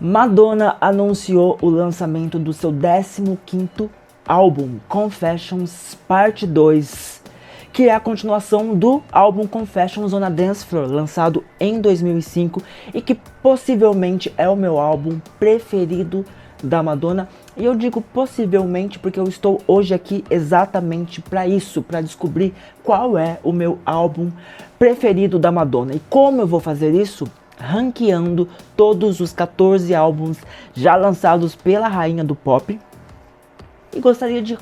Madonna anunciou o lançamento do seu 15º álbum, Confessions Parte 2, que é a continuação do álbum Confessions on a Dance Floor, lançado em 2005 e que possivelmente é o meu álbum preferido da Madonna. E eu digo possivelmente porque eu estou hoje aqui exatamente para isso, para descobrir qual é o meu álbum preferido da Madonna. E como eu vou fazer isso? Ranqueando todos os 14 álbuns já lançados pela rainha do pop. E gostaria de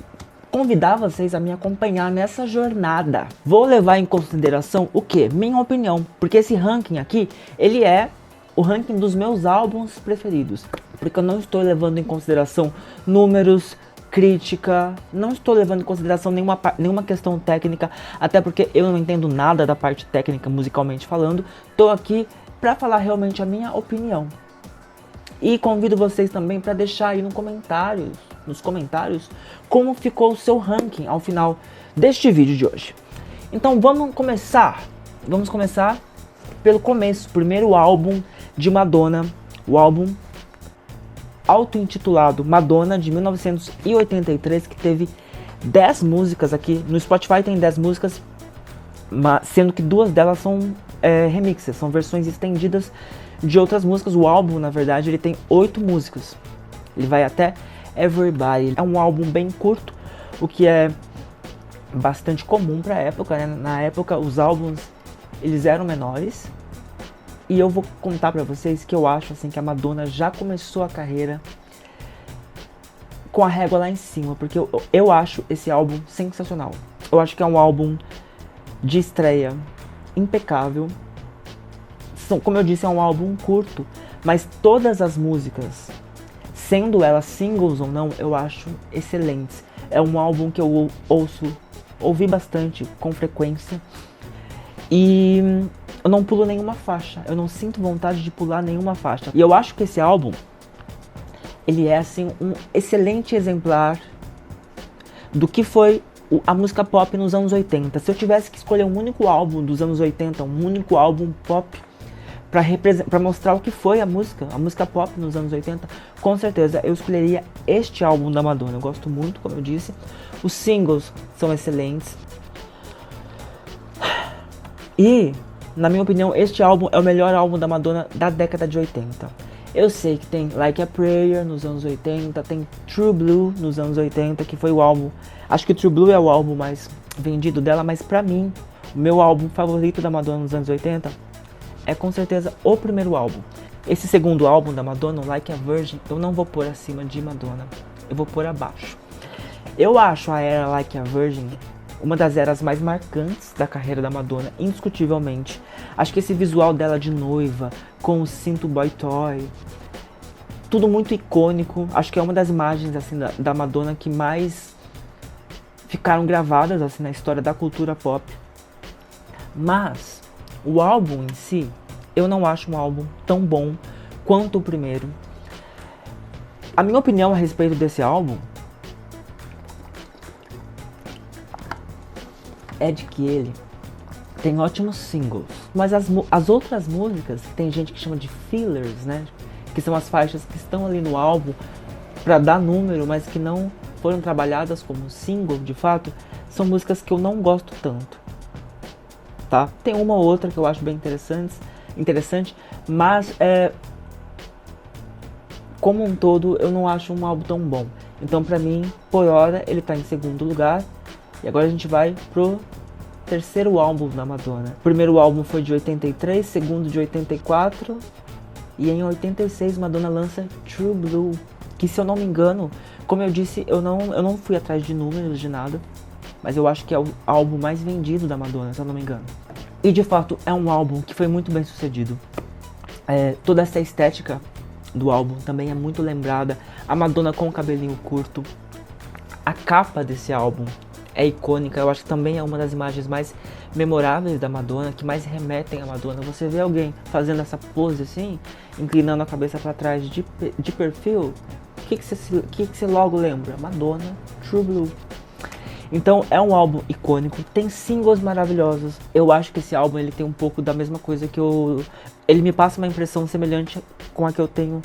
convidar vocês a me acompanhar nessa jornada. Vou levar em consideração o quê? Minha opinião, porque esse ranking aqui, ele é o ranking dos meus álbuns preferidos. Porque eu não estou levando em consideração números, crítica, não estou levando em consideração nenhuma questão técnica, até porque eu não entendo nada da parte técnica musicalmente falando. Estou aqui para falar realmente a minha opinião. E convido vocês também para deixar aí nos comentários como ficou o seu ranking ao final deste vídeo de hoje. Então vamos começar pelo começo, primeiro álbum de Madonna, o álbum auto-intitulado Madonna, de 1983, que teve 10 músicas aqui. No Spotify tem 10 músicas, sendo que 2 delas são remixes, são versões estendidas de outras músicas. O álbum, na verdade, ele tem 8 músicas. Ele vai até Everybody. É um álbum bem curto, o que é bastante comum para a época, né? Na época, os álbuns, eles eram menores. E eu vou contar pra vocês que eu acho assim que a Madonna já começou a carreira com a régua lá em cima, porque eu acho esse álbum sensacional. Eu acho que é um álbum de estreia impecável. Como eu disse, é um álbum curto, mas todas as músicas, sendo elas singles ou não, eu acho excelentes. É um álbum que eu ouvi bastante, com frequência. E eu não pulo nenhuma faixa, eu não sinto vontade de pular nenhuma faixa. E eu acho que esse álbum, ele é assim um excelente exemplar do que foi a música pop nos anos 80. Se eu tivesse que escolher um único álbum dos anos 80, um único álbum pop para mostrar o que foi a música pop nos anos 80, com certeza eu escolheria este álbum da Madonna. Eu gosto muito, como eu disse. Os singles são excelentes. E, na minha opinião, este álbum é o melhor álbum da Madonna da década de 80. Eu sei que tem Like a Prayer nos anos 80, tem True Blue nos anos 80, que foi o álbum... Acho que True Blue é o álbum mais vendido dela, mas pra mim, o meu álbum favorito da Madonna nos anos 80 é com certeza o primeiro álbum. Esse segundo álbum da Madonna, Like a Virgin, eu não vou pôr acima de Madonna, eu vou pôr abaixo. Eu acho a era Like a Virgin uma das eras mais marcantes da carreira da Madonna, indiscutivelmente. Acho que esse visual dela de noiva, com o cinto boy toy, tudo muito icônico. Acho que é uma das imagens assim, da Madonna que mais ficaram gravadas assim, na história da cultura pop. Mas o álbum em si, eu não acho um álbum tão bom quanto o primeiro. A minha opinião a respeito desse álbum é de que ele tem ótimos singles, mas as outras músicas, tem gente que chama de fillers, né? Que são as faixas que estão ali no álbum para dar número, mas que não foram trabalhadas como single, de fato, são músicas que eu não gosto tanto, tá? Tem uma ou outra que eu acho bem interessante, mas como um todo eu não acho um álbum tão bom. Então pra mim, por hora, ele tá em segundo lugar. E agora a gente vai pro terceiro álbum da Madonna. O primeiro álbum foi de 83, segundo de 84. E em 86 Madonna lança True Blue, que se eu não me engano, como eu disse, eu não fui atrás de números de nada, mas eu acho que é o álbum mais vendido da Madonna, se eu não me engano. E de fato é um álbum que foi muito bem sucedido. Toda essa estética do álbum também é muito lembrada. A Madonna com o cabelinho curto. A capa desse álbum é icônica, eu acho que também é uma das imagens mais memoráveis da Madonna, que mais remetem à Madonna. Você vê alguém fazendo essa pose assim, inclinando a cabeça para trás de perfil, o que você logo lembra? Madonna, True Blue. Então é um álbum icônico, tem singles maravilhosos. Eu acho que esse álbum ele tem um pouco da mesma coisa que ele me passa uma impressão semelhante com a que eu tenho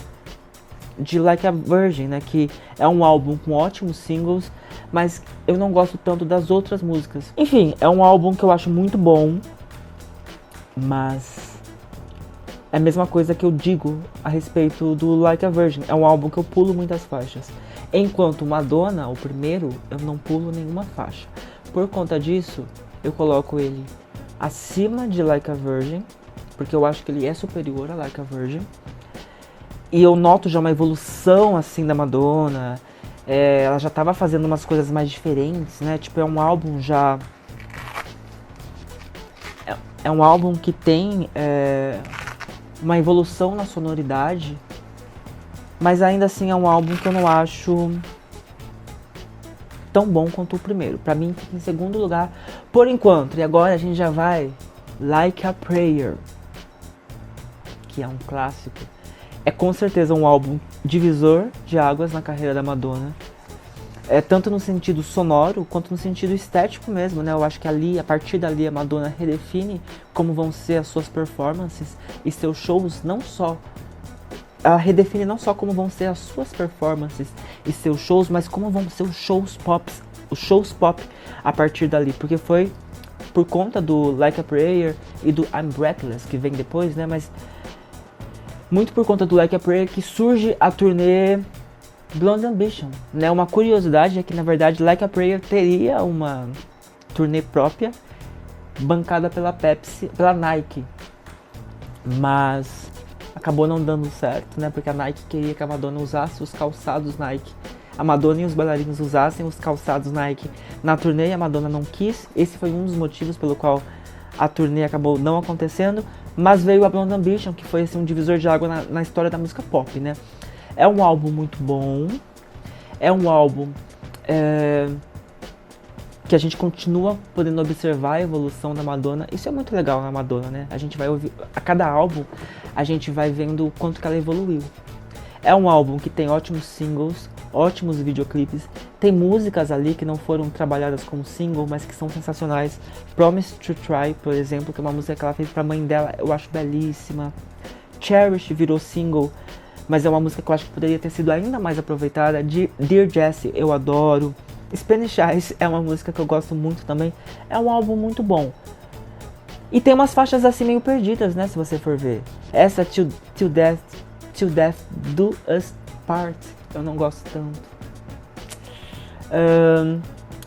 de Like a Virgin, né, que é um álbum com ótimos singles, mas eu não gosto tanto das outras músicas. Enfim, é um álbum que eu acho muito bom, mas é a mesma coisa que eu digo a respeito do Like a Virgin. É um álbum que eu pulo muitas faixas. Enquanto Madonna, o primeiro, eu não pulo nenhuma faixa. Por conta disso, eu coloco ele acima de Like a Virgin, porque eu acho que ele é superior a Like a Virgin. E eu noto já uma evolução assim da Madonna. Ela já tava fazendo umas coisas mais diferentes, né? Tipo, é um álbum já... É um álbum que tem uma evolução na sonoridade, mas ainda assim é um álbum que eu não acho tão bom quanto o primeiro. Pra mim fica em segundo lugar por enquanto. E agora a gente já vai Like a Prayer, que é um clássico. É com certeza um álbum divisor de águas na carreira da Madonna. Tanto no sentido sonoro quanto no sentido estético mesmo, né? Eu acho que ali, a partir dali, a Madonna redefine como vão ser as suas performances e seus shows, não só... Ela redefine não só como vão ser as suas performances e seus shows, mas como vão ser os shows pop a partir dali. Porque foi por conta do Like a Prayer e do I'm Breathless, que vem depois, né? Mas muito por conta do Like a Prayer que surge a turnê Blonde Ambition, né? Uma curiosidade é que, na verdade, Like a Prayer teria uma turnê própria, bancada pela Pepsi, pela Nike, mas acabou não dando certo, né? Porque a Nike queria que a Madonna usasse os calçados Nike. A Madonna e os bailarinos usassem os calçados Nike na turnê e a Madonna não quis. Esse foi um dos motivos pelo qual a turnê acabou não acontecendo, mas veio a Blonde Ambition, que foi assim, um divisor de água na história da música pop, né? É um álbum muito bom, é um álbum que a gente continua podendo observar a evolução da Madonna. Isso é muito legal na Madonna, né? A gente vai ouvir, a cada álbum a gente vai vendo o quanto que ela evoluiu. É um álbum que tem ótimos singles, ótimos videoclipes, tem músicas ali que não foram trabalhadas como single, mas que são sensacionais. Promise to Try, por exemplo, que é uma música que ela fez pra mãe dela, eu acho belíssima. Cherish virou single, mas é uma música que eu acho que poderia ter sido ainda mais aproveitada. Dear Jessie, eu adoro. Spanish Eyes é uma música que eu gosto muito também. É um álbum muito bom. E tem umas faixas assim meio perdidas, né, se você for ver. Essa Till Death Do Us Part, eu não gosto tanto.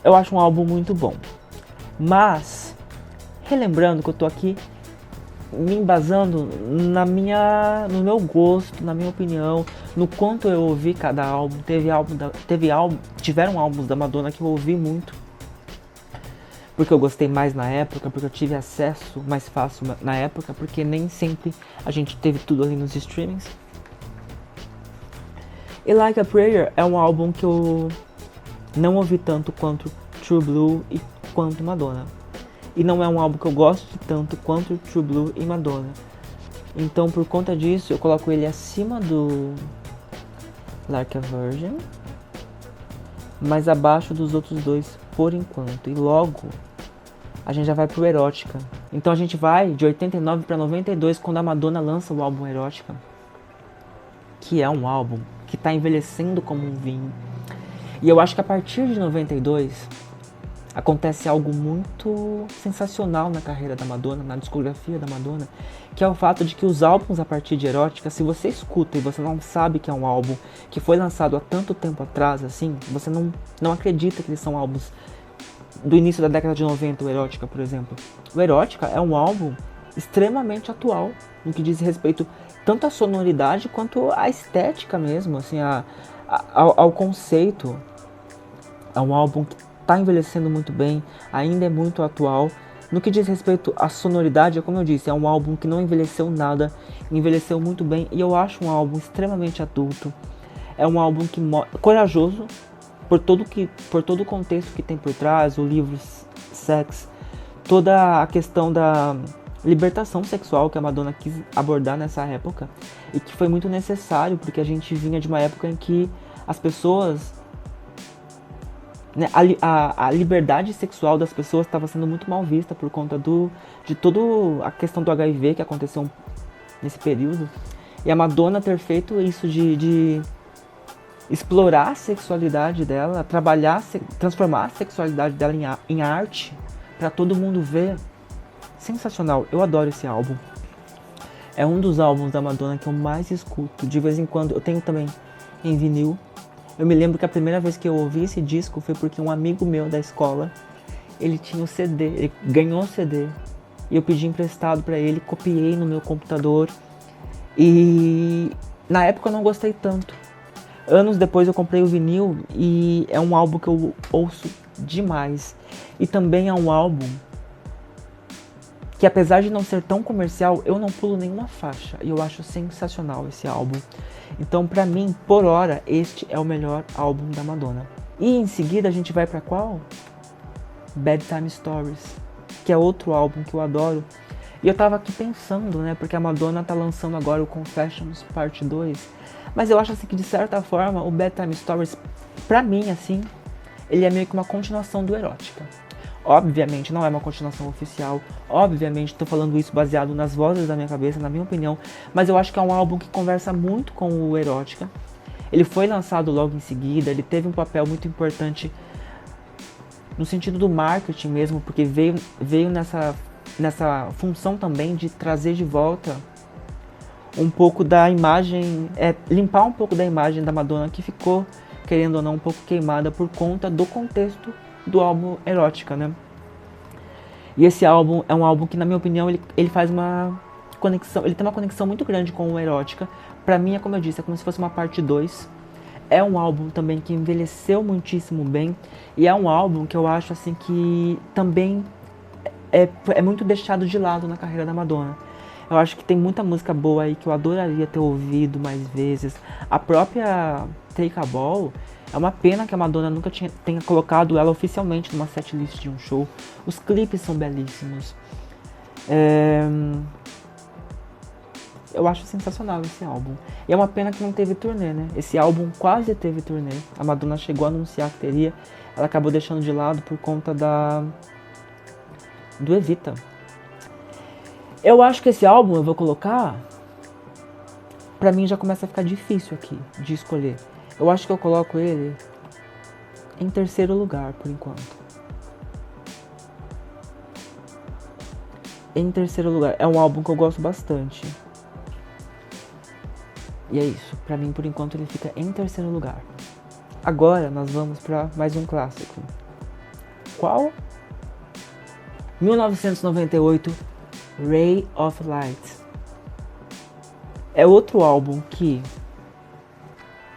Eu acho um álbum muito bom. Mas, relembrando que eu tô aqui me embasando no meu gosto, na minha opinião, no quanto eu ouvi cada álbum. Tiveram álbuns da Madonna que eu ouvi muito, porque eu gostei mais na época, porque eu tive acesso mais fácil na época, porque nem sempre a gente teve tudo ali nos streamings. E Like a Prayer é um álbum que eu não ouvi tanto quanto True Blue e quanto Madonna. E não é um álbum que eu gosto tanto quanto True Blue e Madonna. Então, por conta disso, eu coloco ele acima do Like a Virgin, mas abaixo dos outros dois por enquanto. E logo, a gente já vai pro Erótica. Então a gente vai de 89 para 92, quando a Madonna lança o álbum Erótica, que é um álbum que tá envelhecendo como um vinho. E eu acho que a partir de 92... acontece algo muito sensacional na carreira da Madonna, na discografia da Madonna, que é o fato de que os álbuns a partir de Erótica, se você escuta e você não sabe que é um álbum que foi lançado há tanto tempo atrás, assim, você não acredita que eles são álbuns do início da década de 90, o Erótica, por exemplo. O Erótica é um álbum extremamente atual, no que diz respeito tanto à sonoridade quanto à estética mesmo, assim, ao conceito. É um álbum que tá envelhecendo muito bem, ainda é muito atual. No que diz respeito à sonoridade, é como eu disse, é um álbum que não envelheceu nada, envelheceu muito bem, e eu acho um álbum extremamente adulto. É um álbum que corajoso, por todo o contexto que tem por trás, o livro Sex, toda a questão da libertação sexual que a Madonna quis abordar nessa época, e que foi muito necessário, porque a gente vinha de uma época em que as pessoas... A liberdade sexual das pessoas estava sendo muito mal vista por conta de toda a questão do HIV que aconteceu nesse período. E a Madonna ter feito isso de explorar a sexualidade dela, trabalhar, transformar a sexualidade dela em arte pra todo mundo ver. Sensacional, eu adoro esse álbum. É um dos álbuns da Madonna que eu mais escuto. De vez em quando, eu tenho também em vinil. Eu me lembro que a primeira vez que eu ouvi esse disco foi porque um amigo meu da escola, ele tinha o CD, ele ganhou o CD. E eu pedi emprestado pra ele, copiei no meu computador. E na época eu não gostei tanto. Anos depois eu comprei o vinil e é um álbum que eu ouço demais. E também é um álbum que, apesar de não ser tão comercial, eu não pulo nenhuma faixa. E eu acho sensacional esse álbum. Então, pra mim, por hora, este é o melhor álbum da Madonna. E em seguida a gente vai pra qual? Bedtime Stories, que é outro álbum que eu adoro. E eu tava aqui pensando, né, porque a Madonna tá lançando agora o Confessions Parte 2. Mas eu acho assim que, de certa forma, o Bedtime Stories, pra mim, assim, ele é meio que uma continuação do Erótica. Obviamente não é uma continuação oficial, obviamente estou falando isso baseado nas vozes da minha cabeça, na minha opinião, mas eu acho que é um álbum que conversa muito com o Erótica. Ele foi lançado logo em seguida, ele teve um papel muito importante no sentido do marketing mesmo, porque veio nessa função também de trazer de volta um pouco da imagem, limpar um pouco da imagem da Madonna que ficou, querendo ou não, um pouco queimada por conta do contexto do álbum Erótica, né? E esse álbum é um álbum que, na minha opinião, ele faz uma conexão, ele tem uma conexão muito grande com o Erótica. Pra mim, é como eu disse, é como se fosse uma parte 2. É um álbum também que envelheceu muitíssimo bem. E é um álbum que eu acho, assim, que também é muito deixado de lado na carreira da Madonna. Eu acho que tem muita música boa aí que eu adoraria ter ouvido mais vezes. A própria Take a Ball, é uma pena que a Madonna nunca tenha colocado ela oficialmente numa setlist de um show. Os clipes são belíssimos. Eu acho sensacional esse álbum. E é uma pena que não teve turnê, né? Esse álbum quase teve turnê. A Madonna chegou a anunciar que teria. Ela acabou deixando de lado por conta do Evita. Eu acho que esse álbum eu vou colocar... Pra mim já começa a ficar difícil aqui de escolher. Eu acho que eu coloco ele em terceiro lugar, por enquanto. Em terceiro lugar. É um álbum que eu gosto bastante. E é isso. Pra mim, por enquanto, ele fica em terceiro lugar. Agora, nós vamos pra mais um clássico. Qual? 1998, Ray of Light. É outro álbum que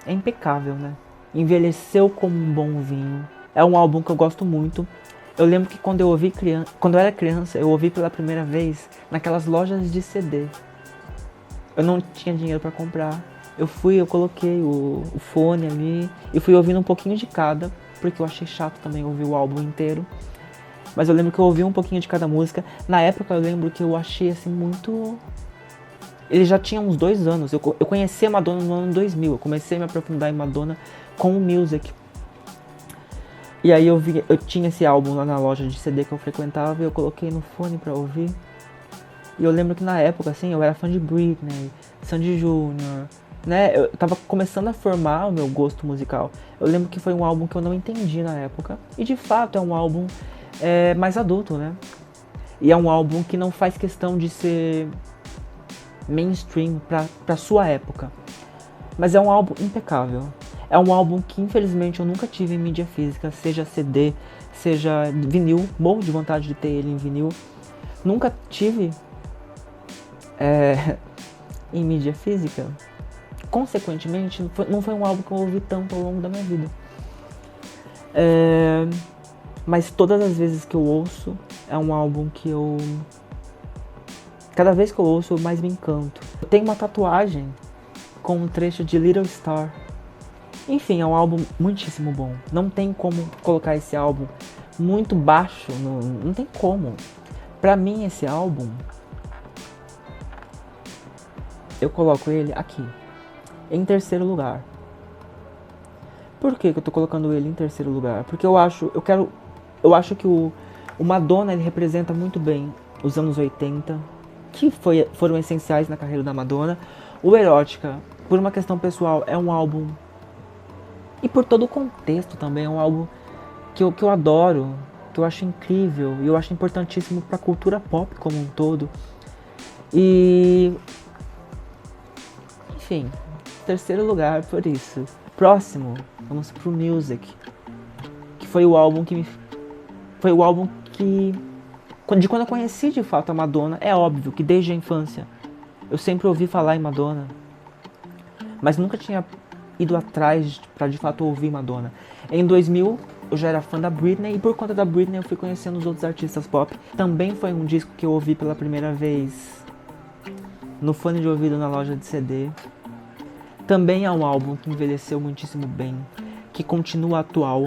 é impecável, né? Envelheceu como um bom vinho. É um álbum que eu gosto muito. Eu lembro que quando eu era criança, eu ouvi pela primeira vez naquelas lojas de CD. Eu não tinha dinheiro pra comprar. Eu coloquei o fone ali e fui ouvindo um pouquinho de cada, porque eu achei chato também ouvir o álbum inteiro. Mas eu lembro que eu ouvi um pouquinho de cada música. Na época eu lembro que eu achei assim muito... Ele já tinha uns 2 anos. Eu conheci a Madonna no ano 2000. Eu comecei a me aprofundar em Madonna com o Music. E aí eu tinha esse álbum lá na loja de CD que eu frequentava e eu coloquei no fone pra ouvir. E eu lembro que na época, assim, eu era fã de Britney, Sandy Júnior, né? Eu tava começando a formar o meu gosto musical. Eu lembro que foi um álbum que eu não entendi na época. E de fato é um álbum mais adulto, né? E é um álbum que não faz questão de ser mainstream pra sua época. Mas é um álbum impecável. É um álbum que infelizmente eu nunca tive em mídia física, seja CD, seja vinil. Morro de vontade de ter ele em vinil. Nunca tive em mídia física. Consequentemente, não foi um álbum que eu ouvi tanto ao longo da minha vida. Mas todas as vezes que eu ouço, é um álbum que eu... Cada vez que eu ouço, eu mais me encanto. Eu tenho uma tatuagem com um trecho de Little Star. Enfim, é um álbum muitíssimo bom. Não tem como colocar esse álbum muito baixo, não tem como. Pra mim, esse álbum, eu coloco ele aqui, em terceiro lugar. Por que eu tô colocando ele em terceiro lugar? Porque eu acho que o Madonna, ele representa muito bem os anos 80, que foram essenciais na carreira da Madonna. O Erótica, por uma questão pessoal, é um álbum E por todo o contexto também, é um álbum que eu adoro, que eu acho incrível e eu acho importantíssimo pra cultura pop como um todo. E, enfim, terceiro lugar por isso. Próximo, vamos pro Music, que foi o álbum que de quando eu conheci de fato a Madonna. É óbvio que desde a infância eu sempre ouvi falar em Madonna, mas nunca tinha ido atrás pra de fato ouvir Madonna. Em 2000 eu já era fã da Britney e por conta da Britney eu fui conhecendo os outros artistas pop. Também foi um disco que eu ouvi pela primeira vez no fone de ouvido na loja de CD. Também é um álbum que envelheceu muitíssimo bem, que continua atual.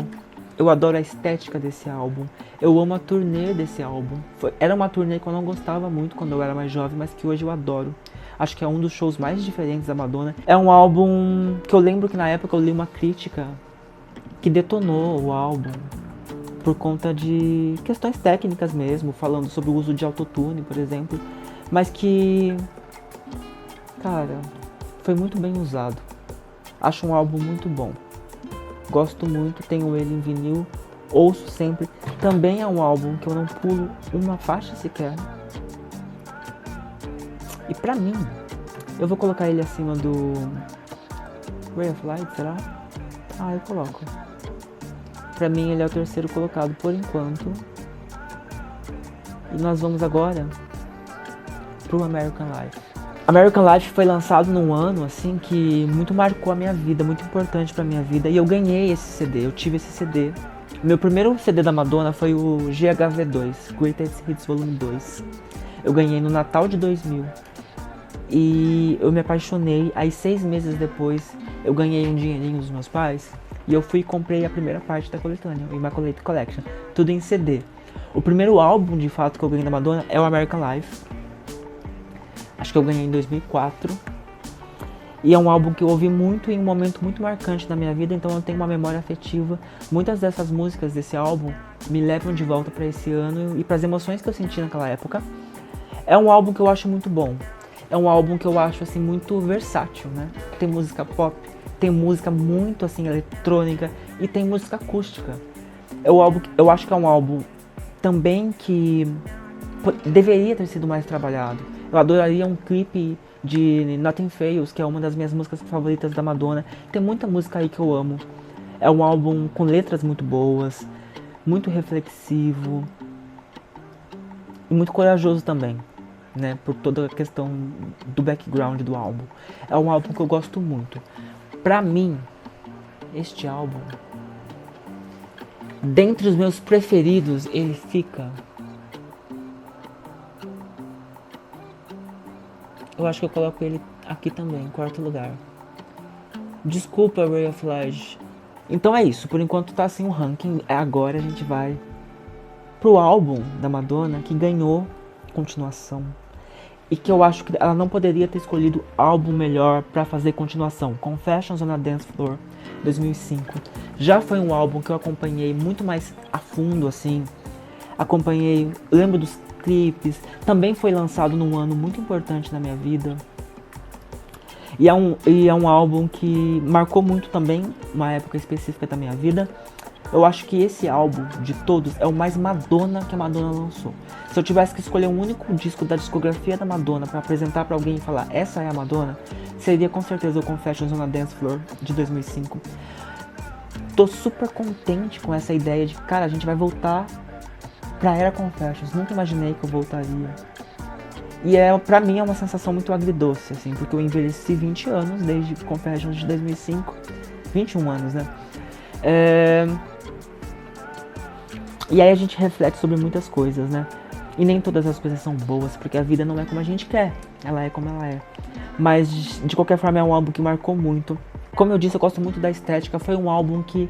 Eu adoro a estética desse álbum. Eu amo a turnê desse álbum. Era uma turnê que eu não gostava muito quando eu era mais jovem, mas que hoje eu adoro. Acho que é um dos shows mais diferentes da Madonna. É um álbum que eu lembro que na época eu li uma crítica que detonou o álbum por conta de questões técnicas mesmo, falando sobre o uso de autotune, por exemplo, mas que, cara, foi muito bem usado. Acho um álbum muito bom. Gosto muito, tenho ele em vinil, ouço sempre. Também é um álbum que eu não pulo uma faixa sequer. E pra mim, eu vou colocar ele acima do Ray of Light, será? Ah, eu coloco. Pra mim ele é o terceiro colocado por enquanto. E nós vamos agora pro American Life. American Life foi lançado num ano assim que muito marcou a minha vida, muito importante pra minha vida. E eu ganhei esse CD, eu tive esse CD. Meu primeiro CD da Madonna foi o GHV2, Greatest Hits Volume 2. Eu ganhei no Natal de 2000. E eu me apaixonei. Aí 6 meses depois eu ganhei um dinheirinho dos meus pais. E eu fui e comprei a primeira parte da coletânea, o Immaculate Collection. Tudo em CD. O primeiro álbum de fato que eu ganhei da Madonna é o American Life. Acho que eu ganhei em 2004. E é um álbum que eu ouvi muito em um momento muito marcante da minha vida, então eu tenho uma memória afetiva. Muitas dessas músicas desse álbum me levam de volta para esse ano e para as emoções que eu senti naquela época. É um álbum que eu acho muito bom. É um álbum que eu acho assim muito versátil, né? Tem música pop, tem música muito assim eletrônica e tem música acústica. Eu acho que é um álbum também que deveria ter sido mais trabalhado. Eu adoraria um clipe de Nothing Fails, que é uma das minhas músicas favoritas da Madonna. Tem muita música aí que eu amo. É um álbum com letras muito boas, muito reflexivo e muito corajoso também, né? Por toda a questão do background do álbum. É um álbum que eu gosto muito. Pra mim, este álbum, dentre os meus preferidos, ele fica... Eu acho que eu coloco ele aqui também, em quarto lugar. Desculpa, Ray of Light. Então é isso, por enquanto tá assim o ranking. Agora a gente vai pro álbum da Madonna que ganhou continuação. E que eu acho que ela não poderia ter escolhido álbum melhor pra fazer continuação. Confessions on a Dance Floor, 2005. Já foi um álbum que eu acompanhei muito mais a fundo, assim. Acompanhei, lembro dos clipes. Também foi lançado num ano muito importante na minha vida. E é um álbum que marcou muito também uma época específica da minha vida. Eu acho que esse álbum, de todos, é o mais Madonna que a Madonna lançou. Se eu tivesse que escolher um único disco da discografia da Madonna pra apresentar pra alguém e falar essa é a Madonna, seria com certeza o Confessions on a Dance Floor, de 2005. Tô super contente com essa ideia de, cara, a gente vai voltar pra era Confessions. Nunca imaginei que eu voltaria. E pra mim é uma sensação muito agridoce, assim, porque eu envelheci 20 anos desde Confessions de 2005. 21 anos, né? E aí a gente reflete sobre muitas coisas, né? E nem todas as coisas são boas, porque a vida não é como a gente quer. Ela é como ela é. Mas, de qualquer forma, é um álbum que marcou muito. Como eu disse, eu gosto muito da estética. Foi um álbum que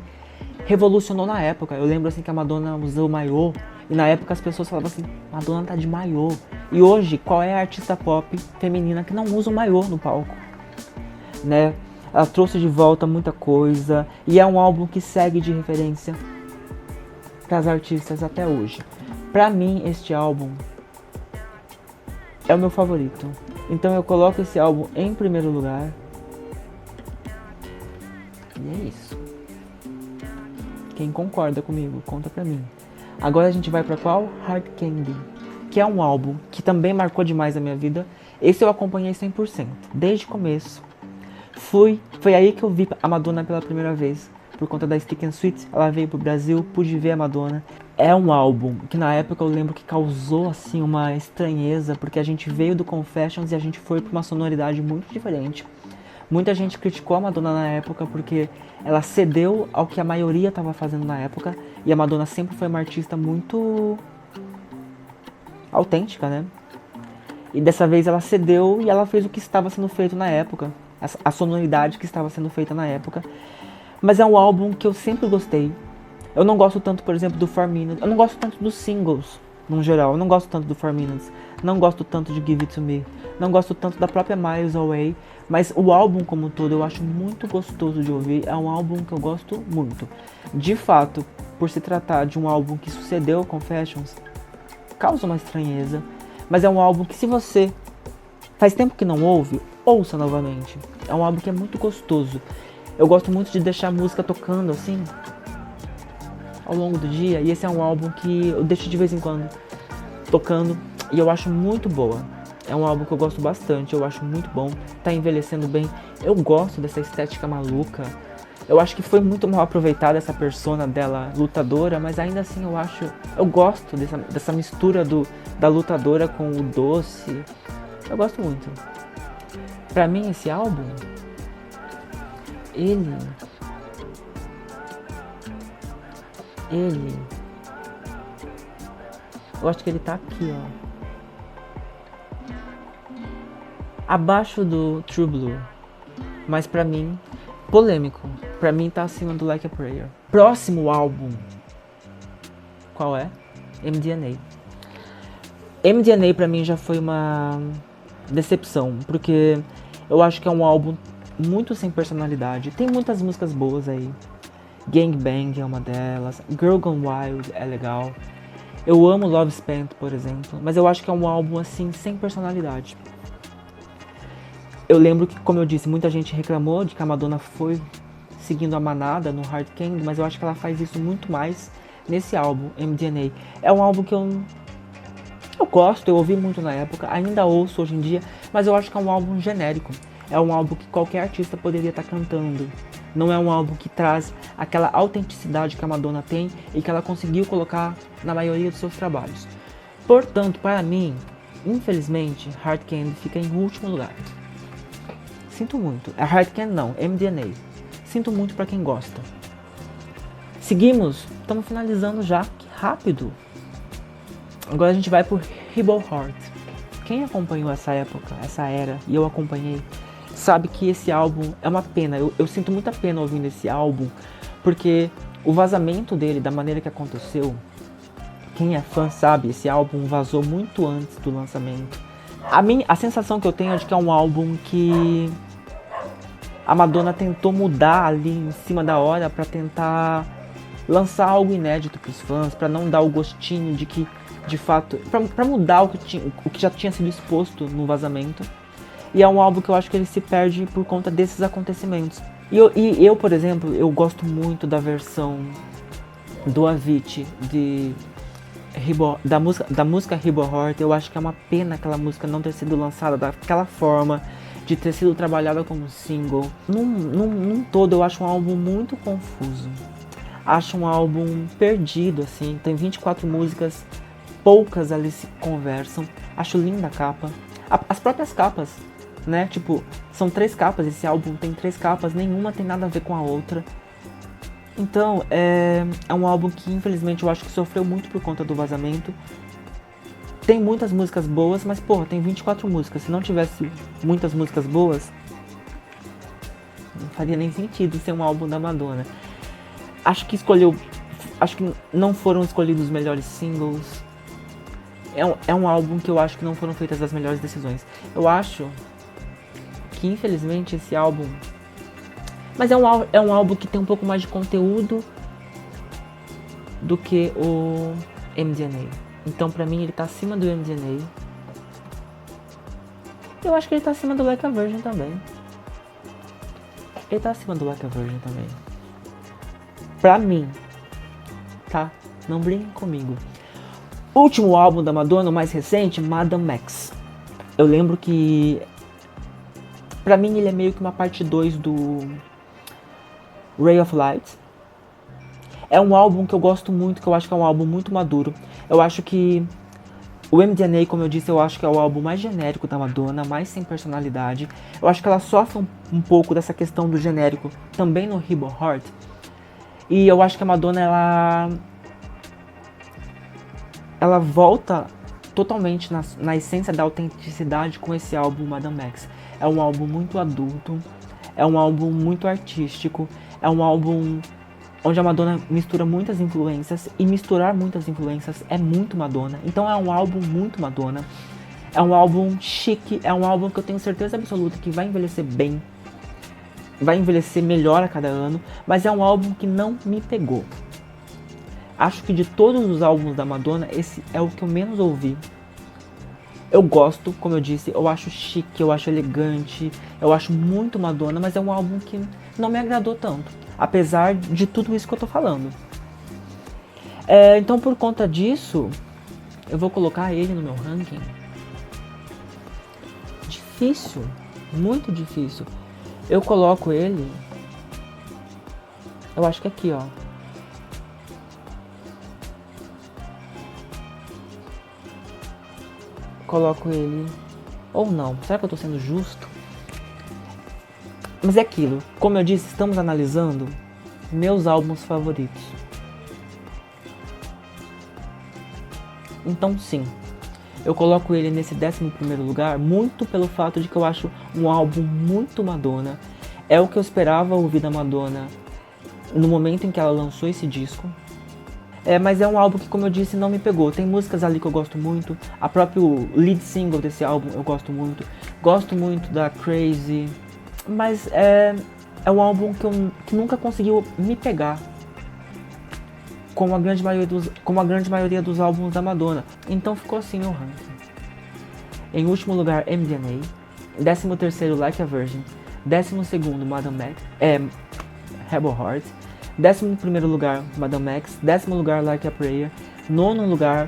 revolucionou na época. Eu lembro, assim, que a Madonna usou maiô. E na época as pessoas falavam assim, Madonna tá de maiô. E hoje, qual é a artista pop feminina que não usa o maiô no palco? Né? Ela trouxe de volta muita coisa. E é um álbum que segue de referência para as artistas até hoje. Pra mim, este álbum é o meu favorito. Então eu coloco esse álbum em primeiro lugar. E é isso. Quem concorda comigo, conta pra mim. Agora a gente vai pra qual? Hard Candy, que é um álbum que também marcou demais a minha vida. Esse eu acompanhei 100%, desde o começo. Foi aí que eu vi a Madonna pela primeira vez, por conta da Stick and Sweet. Ela veio pro Brasil, pude ver a Madonna. É um álbum que na época eu lembro que causou assim uma estranheza, porque a gente veio do Confessions e a gente foi pra uma sonoridade muito diferente. Muita gente criticou a Madonna na época porque ela cedeu ao que a maioria estava fazendo na época, e a Madonna sempre foi uma artista muito autêntica, né? E dessa vez ela cedeu e ela fez o que estava sendo feito na época, a sonoridade que estava sendo feita na época. Mas é um álbum que eu sempre gostei. Eu não gosto tanto, por exemplo, do 4 Minutes. Eu não gosto tanto dos singles, no geral. Eu não gosto tanto do 4 Minutes. Não gosto tanto de Give It To Me. Não gosto tanto da própria Miles Away. Mas o álbum como um todo eu acho muito gostoso de ouvir. É um álbum que eu gosto muito. De fato, por se tratar de um álbum que sucedeu ao Confessions, causa uma estranheza. Mas é um álbum que, se você faz tempo que não ouve, ouça novamente. É um álbum que é muito gostoso. Eu gosto muito de deixar a música tocando assim ao longo do dia, e esse é um álbum que eu deixo de vez em quando tocando e eu acho muito boa. É um álbum que eu gosto bastante, eu acho muito bom, tá envelhecendo bem. Eu gosto dessa estética maluca. Eu acho que foi muito mal aproveitada essa persona dela lutadora, mas ainda assim eu gosto dessa mistura da lutadora com o doce. Eu gosto muito. Pra mim esse álbum, ele eu acho que ele tá aqui, ó, abaixo do True Blue, mas pra mim, polêmico, pra mim tá acima do Like a Prayer. Próximo álbum, qual é? MDNA. MDNA pra mim já foi uma decepção, porque eu acho que é um álbum muito sem personalidade. Tem muitas músicas boas aí. Gang Bang é uma delas. Girl Gone Wild é legal. Eu amo Love Spent, por exemplo. Mas eu acho que é um álbum assim, sem personalidade. Eu lembro que, como eu disse, muita gente reclamou de que a Madonna foi seguindo a manada no Hard Candy, mas eu acho que ela faz isso muito mais nesse álbum, MDNA. É um álbum que eu gosto, eu ouvi muito na época, ainda ouço hoje em dia, mas eu acho que é um álbum genérico. É um álbum que qualquer artista poderia estar cantando. Não é um álbum que traz aquela autenticidade que a Madonna tem e que ela conseguiu colocar na maioria dos seus trabalhos. Portanto, para mim, infelizmente, Hard Candy fica em último lugar. Sinto muito. É Hard Candy não, MDNA. Sinto muito para quem gosta. Seguimos, estamos finalizando já, que rápido. Agora a gente vai por Rebel Heart. Quem acompanhou essa época, essa era, e eu acompanhei, sabe que esse álbum é uma pena. Eu sinto muita pena ouvindo esse álbum, porque o vazamento dele, da maneira que aconteceu, quem é fã sabe, esse álbum vazou muito antes do lançamento. A sensação que eu tenho é de que é um álbum que a Madonna tentou mudar ali em cima da hora pra tentar lançar algo inédito pros fãs, pra não dar o gostinho de que, de fato, pra mudar o que já tinha sido exposto no vazamento. E é um álbum que eu acho que ele se perde por conta desses acontecimentos. E eu, por exemplo, eu gosto muito da versão do Avicii da música Rebel Heart. Eu acho que é uma pena aquela música não ter sido lançada daquela forma, de ter sido trabalhada como single. Num todo, eu acho um álbum muito confuso. Acho um álbum perdido, assim. Tem 24 músicas, poucas ali se conversam. Acho linda a capa. As próprias capas, né? Tipo, são 3 capas, esse álbum tem 3 capas, nenhuma tem nada a ver com a outra. Então, é um álbum que infelizmente eu acho que sofreu muito por conta do vazamento. Tem muitas músicas boas, mas porra, tem 24 músicas. Se não tivesse muitas músicas boas, não faria nem sentido ser um álbum da Madonna. Acho que não foram escolhidos os melhores singles. É um álbum que eu acho que não foram feitas as melhores decisões. Eu acho que infelizmente esse álbum... Mas é um álbum que tem um pouco mais de conteúdo do que o MDNA. Então pra mim ele tá acima do MDNA. Eu acho que ele tá acima do Like a Virgin também. Ele tá acima do Like a Virgin também. Pra mim. tá? Não brinquem comigo. Último álbum da Madonna, o mais recente, Madame X. Eu lembro que, pra mim, ele é meio que uma parte 2 do Ray of Light. É um álbum que eu gosto muito, que eu acho que é um álbum muito maduro. Eu acho que o MDNA, como eu disse, eu acho que é o álbum mais genérico da Madonna, mais sem personalidade. Eu acho que ela sofre um pouco dessa questão do genérico também no Rebel Heart. E eu acho que a Madonna, ela volta totalmente na essência da autenticidade com esse álbum Madame X. É um álbum muito adulto, é um álbum muito artístico, é um álbum onde a Madonna mistura muitas influências, e misturar muitas influências é muito Madonna. Então é um álbum muito Madonna, é um álbum chique, é um álbum que eu tenho certeza absoluta que vai envelhecer bem, vai envelhecer melhor a cada ano, mas é um álbum que não me pegou. Acho que de todos os álbuns da Madonna, esse é o que eu menos ouvi. Eu gosto, como eu disse, eu acho chique, eu acho elegante, eu acho muito Madonna, mas é um álbum que não me agradou tanto, apesar de tudo isso que eu tô falando. Então, por conta disso, eu vou colocar ele no meu ranking. Difícil, muito difícil. Eu coloco ele, eu acho que aqui, ó. Coloco ele, ou não, será que eu tô sendo justo? Mas é aquilo, como eu disse, estamos analisando meus álbuns favoritos. Então sim, eu coloco ele nesse 11º lugar, muito pelo fato de que eu acho um álbum muito Madonna. É o que eu esperava ouvir da Madonna no momento em que ela lançou esse disco. Mas é um álbum que, como eu disse, não me pegou. Tem músicas ali que eu gosto muito. A próprio lead single desse álbum eu gosto muito. Gosto muito da Crazy. Mas é um álbum que nunca conseguiu me pegar. Como a grande maioria dos álbuns da Madonna. Então ficou assim o ranking. Em último lugar, MDNA. 13º, Like a Virgin. 12º, Madame X. Rebel Heart. 11º lugar, Madame X. 10º lugar, Like a Prayer. 9º lugar,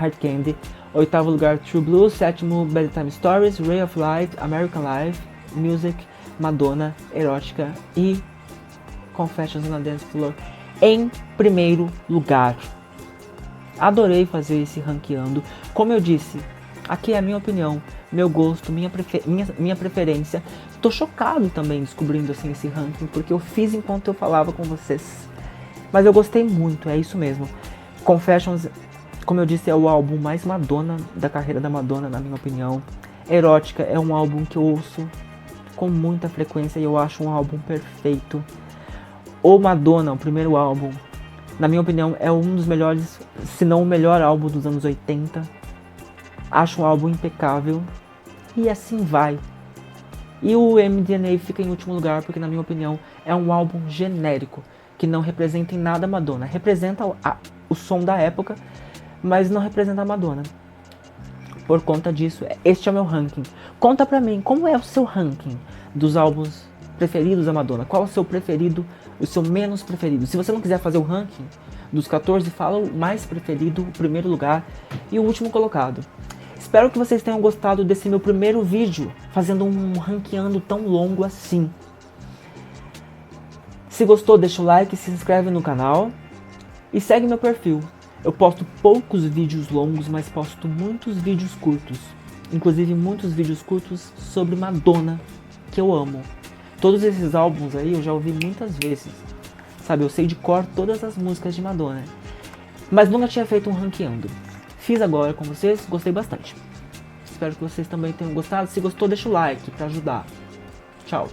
Hard Candy. 8º lugar, True Blue. 7º, Bedtime Stories. Ray of Light. American Life. Music. Madonna. Erótica. E Confessions on a Dance Floor em primeiro lugar. Adorei fazer esse ranqueando. Como eu disse, aqui é a minha opinião, meu gosto, minha preferência. Tô chocado também descobrindo assim esse ranking, porque eu fiz enquanto eu falava com vocês. Mas eu gostei muito, é isso mesmo. Confessions, como eu disse, é o álbum mais Madonna da carreira da Madonna, na minha opinião. Erótica é um álbum que eu ouço com muita frequência e eu acho um álbum perfeito. O Madonna, o primeiro álbum, na minha opinião, é um dos melhores, se não o melhor álbum dos anos 80. Acho um álbum impecável. E assim vai. E o MDNA fica em último lugar, porque na minha opinião é um álbum genérico, que não representa em nada a Madonna. Representa o som da época, mas não representa a Madonna. Por conta disso, este é o meu ranking. Conta pra mim, como é o seu ranking dos álbuns preferidos da Madonna? Qual é o seu preferido, o seu menos preferido? Se você não quiser fazer o ranking dos 14, fala o mais preferido, o primeiro lugar e o último colocado. Espero que vocês tenham gostado desse meu primeiro vídeo, fazendo um ranqueando tão longo assim. Se gostou, deixa o like, se inscreve no canal e segue meu perfil. Eu posto poucos vídeos longos, mas posto muitos vídeos curtos. Inclusive muitos vídeos curtos sobre Madonna, que eu amo. Todos esses álbuns aí eu já ouvi muitas vezes. Sabe, eu sei de cor todas as músicas de Madonna. Mas nunca tinha feito um ranqueando. Fiz agora com vocês, gostei bastante. Espero que vocês também tenham gostado. Se gostou, deixa o like pra ajudar. Tchau.